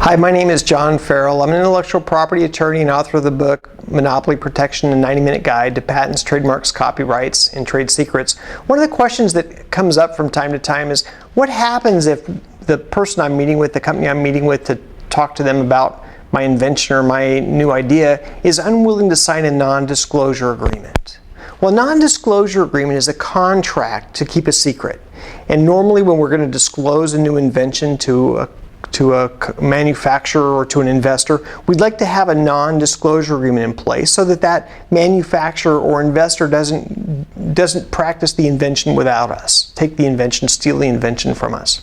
Hi, my name is John Ferrell. I'm an intellectual property attorney and author of the book Monopoly Protection: A 90-Minute Guide to Patents, Trademarks, Copyrights, and Trade Secrets. One of the questions that comes up from time to time is, what happens if the person I'm meeting with, the company I'm meeting with to talk to them about my invention or my new idea, is unwilling to sign a non-disclosure agreement? Well, a non-disclosure agreement is a contract to keep a secret. And normally when we're going to disclose a new invention to a manufacturer or to an investor, we'd like to have a non-disclosure agreement in place so that that manufacturer or investor doesn't practice the invention without us, take the invention, steal the invention from us.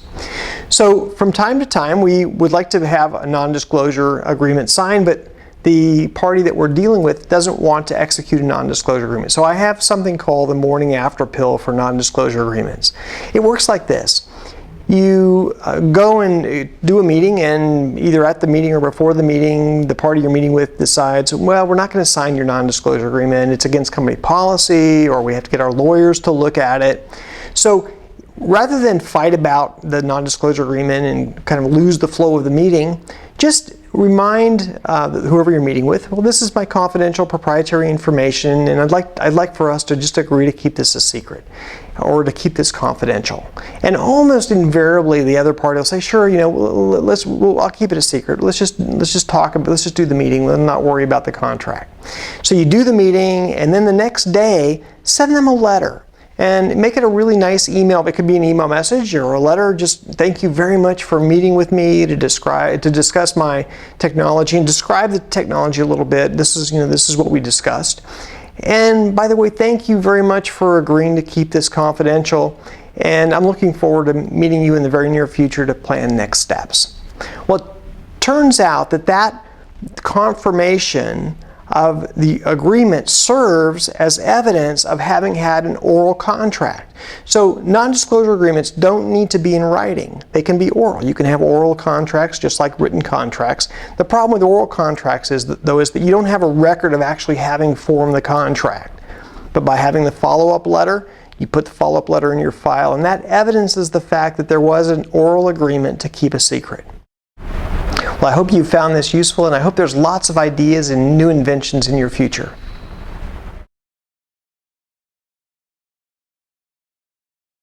So from time to time, we would like to have a non-disclosure agreement signed, but the party that we're dealing with doesn't want to execute a non-disclosure agreement. So I have something called the morning after pill for non-disclosure agreements. It works like this. You go and do a meeting, and either at the meeting or before the meeting, the party you're meeting with decides, well, we're not going to sign your non-disclosure agreement. It's against company policy, or we have to get our lawyers to look at it. So rather than fight about the non-disclosure agreement and kind of lose the flow of the meeting, just remind whoever you're meeting with, well, this is my confidential proprietary information, and I'd like for us to just agree to keep this a secret, or to keep this confidential. And almost invariably, the other party will say, sure, you know, I'll keep it a secret. Let's just talk about, let's just do the meeting. Let's not worry about the contract. So you do the meeting, and then the next day, send them a letter. And make it a really nice email. It could be an email message or a letter. Just thank you very much for meeting with me to discuss my technology and describe the technology a little bit. This is what we discussed. And by the way, thank you very much for agreeing to keep this confidential. And I'm looking forward to meeting you in the very near future to plan next steps. Well, it turns out that that confirmation of the agreement serves as evidence of having had an oral contract. So non-disclosure agreements don't need to be in writing. They can be oral. You can have oral contracts just like written contracts. The problem with oral contracts is that you don't have a record of actually having formed the contract. But by having the follow-up letter, you put the follow-up letter in your file, and that evidences the fact that there was an oral agreement to keep a secret. Well, I hope you found this useful, and I hope there's lots of ideas and new inventions in your future.